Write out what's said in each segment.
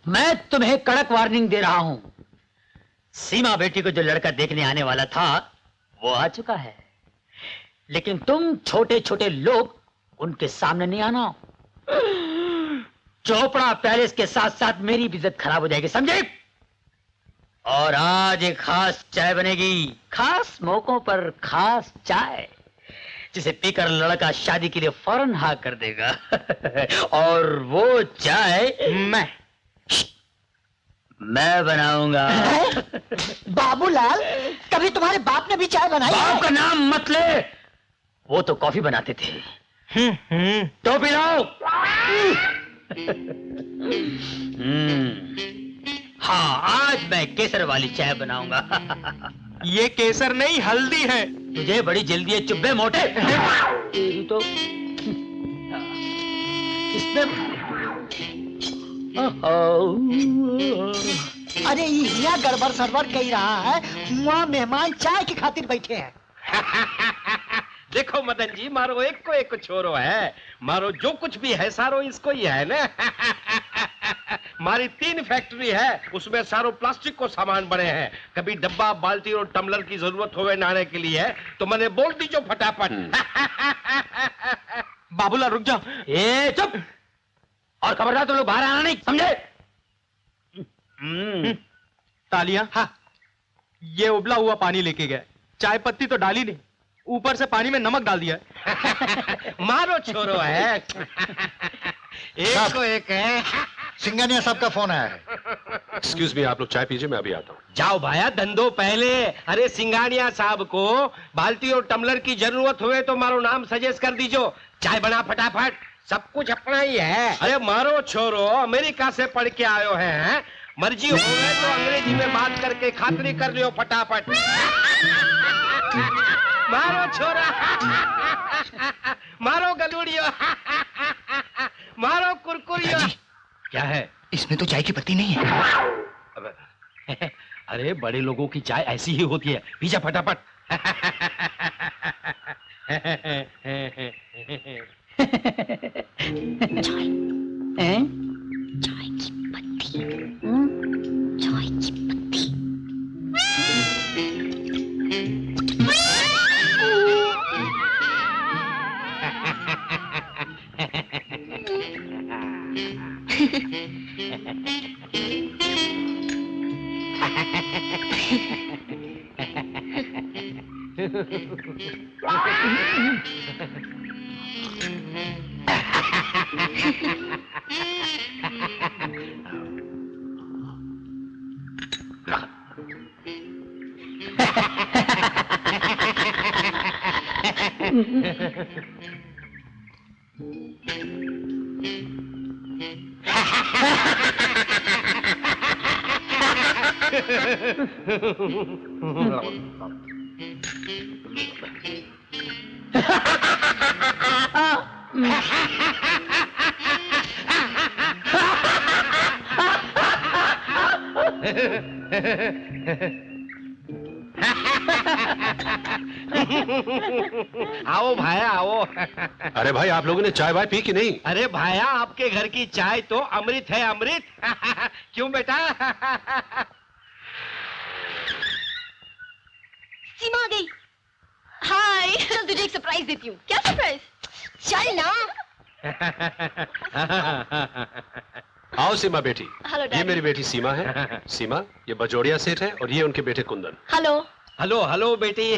मैं तुम्हें कड़क वार्निंग दे रहा हूं। सीमा बेटी को जो लड़का देखने आने वाला था वो आ चुका है, लेकिन तुम छोटे छोटे लोग उनके सामने नहीं आना। चोपड़ा पैलेस के साथ साथ मेरी भी इज्जत खराब हो जाएगी, समझे? और आज एक खास चाय बनेगी, खास मौकों पर खास चाय, जिसे पीकर लड़का शादी के लिए फौरन हाँ कर देगा। और वो चाय मैं बनाऊंगा। बाबूलाल, कभी तुम्हारे बाप ने भी चाय बनाई? बाप का नाम मत ले, वो तो कॉफी बनाते थे। तो पिलाओ। हाँ, आज मैं केसर वाली चाय बनाऊंगा। ये केसर नहीं, हल्दी है। तुझे बड़ी जल्दी है, चुप्पे मोटे। तो इसमें अरे यहाँ गड़बड़ सरबर कही रहा है, वहाँ मेहमान चाय की खातिर बैठे हैं। देखो मदन जी, मारो एक को एक छोरो है, मारो जो कुछ भी है सारो इसको ही है ना। हमारी 3 फैक्ट्री है, उसमें सारो प्लास्टिक को सामान बने हैं। कभी डब्बा, बाल्टी और टम्बलर की जरूरत होवे नहाने के लिए तो मैंने बोल दीजो फटाफट। बाबूलाल रुक जाओ। ए चुप, और खबरदार तुम लोग बाहर आना नहीं, समझे? तालियां। हाँ, ये उबला हुआ पानी लेके गए, चाय पत्ती तो डाली नहीं, ऊपर से पानी में नमक डाल दिया। मारो छोरो है। एक को एक है। सिंघानिया साहब का फोन आया है। एक्सक्यूज मी, आप लोग चाय पीजिए, मैं अभी आता हूँ। जाओ भाया, धंधो पहले। अरे सिंघानिया साहब को बाल्टी और टम्बलर की जरूरत हुए तो मारो नाम सजेस्ट कर दीजो, चाय बना फटाफट, सब कुछ अपना ही है। अरे मारो छोरो, अमेरिका से पढ़ के आयो है, मर्जी हो गए तो अंग्रेजी में बात करके खातरी कर लियो फटाफट। मारो छोरा, मारो गलूड़ियो, मारो कुरकुरियो। क्या है? इसमें तो चाय की पत्ती नहीं है। अरे बड़े लोगों की चाय ऐसी ही होती है, पीजा फटाफट। चाय, चाय की पत्ती, चाय की पत्ती। आओ भाया आओ। अरे भाई, आप लोगों ने चाय वाय पी कि नहीं? अरे भाया, आपके घर की चाय तो अमृत है, अमृत। क्यों बेटा? सीमा आ गई। हाय, चल तुझे एक सरप्राइज देती हूँ। क्या सरप्राइज? चल ना। आओ सीमा बेटी। हेलो ये मेरी बेटी सीमा है। सीमा, ये बजोड़िया सेठ है और ये उनके बेटे कुंदन। हेलो। हेलो हेलो बेटी।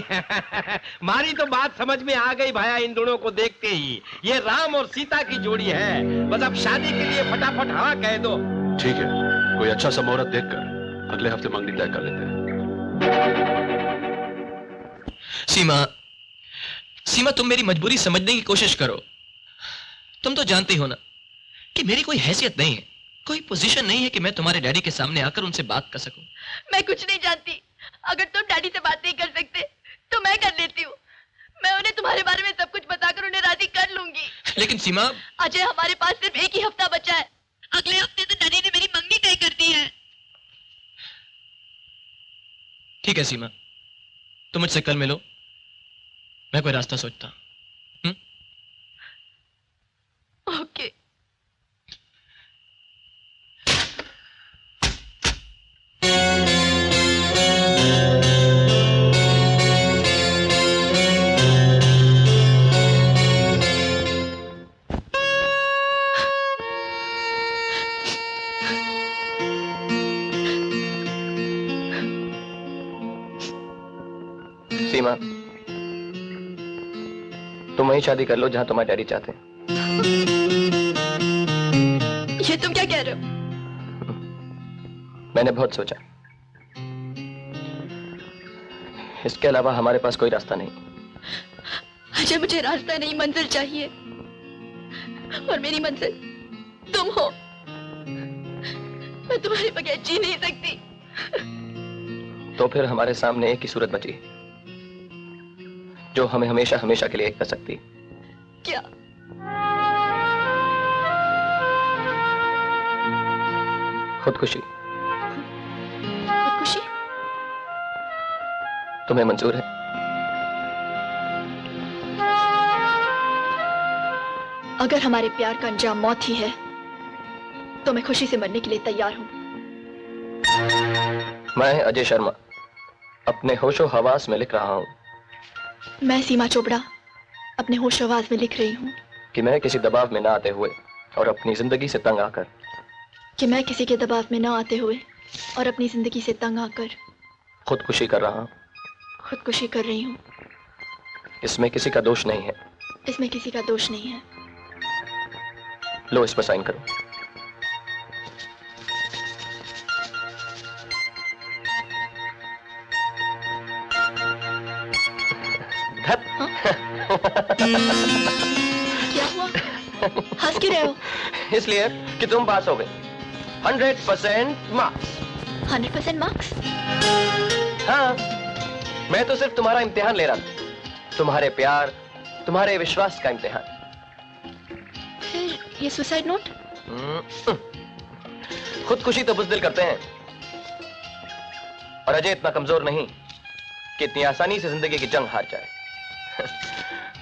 मारी तो बात समझ में आ गई भाया, इन दोनों को देखते ही। ये राम और सीता की जोड़ी है, बस अब शादी के लिए फटाफट हाँ कह दो। ठीक है, कोई अच्छा सा मुहूर्त देखकर अगले हफ्ते मंगनी तय कर लेते हैं। सीमा, सीमा तुम मेरी मजबूरी समझने की कोशिश करो। तुम तो जानती हो ना कि मेरी कोई हैसियत नहीं है, कोई पोजीशन नहीं है कि मैं तुम्हारे डैडी के सामने आकर उनसे बात कर सकूं। मैं कुछ नहीं जानती। अगर तुम डैडी से बात नहीं कर सकते तो मैं कर लेती हूँ। मैं उन्हें तुम्हारे बारे में सब कुछ बताकर उन्हें राजी कर लूंगी। लेकिन सीमा, अजय, हमारे पास सिर्फ एक ही हफ्ता बचा है। अगले हफ्ते तो डैडी ने मेरी मंगनी तय कर दी है। ठीक है सीमा, तुम मुझसे कल मिलो, मैं कोई रास्ता सोचता हूं। ओके। सीमा, तुम वही शादी कर लो जहां तुम्हारे डैडी चाहते हैं। ये तुम क्या कह रहे हो? मैंने बहुत सोचा, इसके अलावा हमारे पास कोई रास्ता नहीं। अजय, मुझे रास्ता नहीं, मंजिल चाहिए, और मेरी मंजिल तुम हो। मैं तुम्हारे बगैर जी नहीं सकती। तो फिर हमारे सामने एक ही सूरत बची जो हमें हमेशा हमेशा के लिए एक कर सकती। क्या? खुदकुशी। खुदकुशी? तुम्हें मंजूर है? अगर हमारे प्यार का अंजाम मौत ही है तो मैं खुशी से मरने के लिए तैयार हूं। मैं अजय शर्मा अपने होशो हवास में लिख रहा हूं मैं सीमा चोपड़ा अपने होशो हवास में लिख रही हूं कि मैं किसी दबाव में ना आते हुए और अपनी जिंदगी से तंग आकर और अपनी जिंदगी से तंग आकर खुदकुशी कर रहा हूं। खुदकुशी कर रही हूं। इसमें किसी का दोष नहीं है। इसमें किसी का दोष नहीं है। लो, इस पर साइन करो। क्या हुआ? हंस क्यों रहे हो? इसलिए कि तुम पास हो गए। 100% मार्क्स। 100% मार्क्स? हाँ, मैं तो सिर्फ तुम्हारा इम्तिहान ले रहा था, तुम्हारे प्यार, तुम्हारे विश्वास का इम्तिहान। फिर ये सुसाइड नोट? खुदकुशी तो बुज़दिल करते हैं, और अजय इतना कमजोर नहीं कि इतनी आसानी से जिंदगी की जंग हार जाए।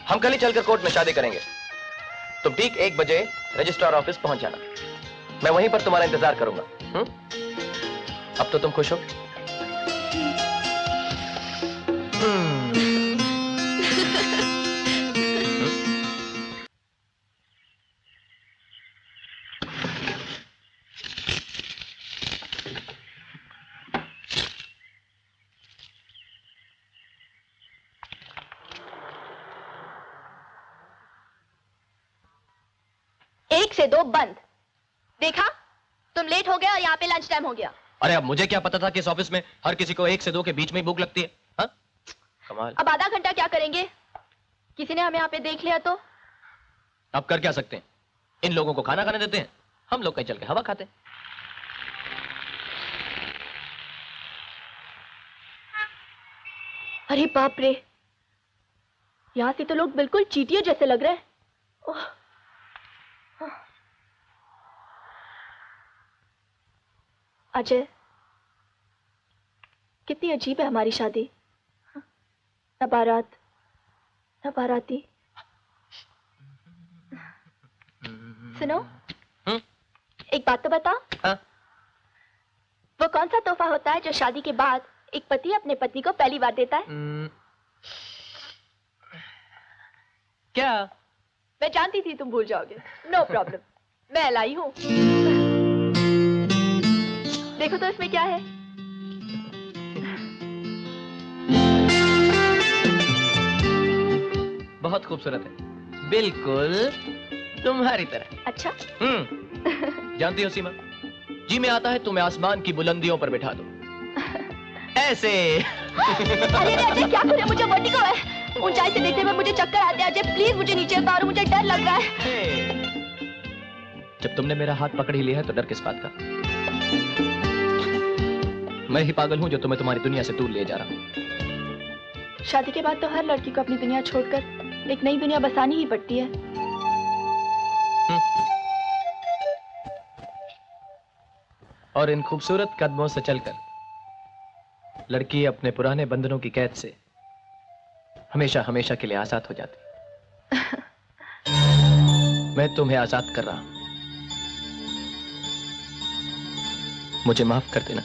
हम कल ही चलकर कोर्ट में शादी करेंगे। तुम ठीक 1 बजे रजिस्ट्रार ऑफिस पहुंच जाना। मैं वहीं पर तुम्हारा इंतजार करूंगा। अब तो तुम खुश हो? एक से 2 बंद। देखा, तुम लेट हो गया और यहाँ पे लंच टाइम हो गया। अरे अब मुझे क्या पता था कि इस ऑफिस में हर किसी को 1 से 2 के बीच में ही भूख लगती है। हाँ? कमाल। अब आधा घंटा क्या करेंगे? किसी ने हमें यहाँ पे देख लिया तो? अब कर क्या सकते हैं? इन लोगों को खाना खाने देते हैं, हम लोग कहीं चल के हवा खाते हैं। अरे बाप रे, यहाँ से तो लोग बिल्कुल चींटियों जैसे लग रहे हैं। ओह। अजय, कितनी अजीब है हमारी शादी। न बारात, न बाराती। सुनो, एक बात तो बता। हाँ? वो कौन सा तोहफा होता है जो शादी के बाद एक पति अपने पत्नी को पहली बार देता है? क्या? मैं जानती थी तुम भूल जाओगे। नो प्रॉब्लम, मैं लाई हूँ। देखो तो इसमें क्या है। बहुत खूबसूरत है, बिल्कुल तुम्हारी तरह। अच्छा। जानती हो सीमा, जी में आता है तुम्हें आसमान की बुलंदियों पर बिठा दो, ऐसे। अरे अजय, क्या करे, मुझे वर्टिगो है। ऊंचाई से देखते हुए मुझे चक्कर आते हैं। अजय प्लीज मुझे नीचे उतारो, मुझे डर लग रहा है। जब तुमने मेरा हाथ पकड़ ही लिया है तो डर किस बात का? मैं ही पागल हूं जो तुम्हें तुम्हारी दुनिया से दूर ले जा रहा हूं। शादी के बाद तो हर लड़की को अपनी दुनिया छोड़कर एक नई दुनिया बसानी ही पड़ती है। और इन खूबसूरत कदमों से चलकर लड़की अपने पुराने बंधनों की कैद से हमेशा हमेशा के लिए आजाद हो जाती। मैं तुम्हें आजाद कर रहा हूं, मुझे माफ कर देना।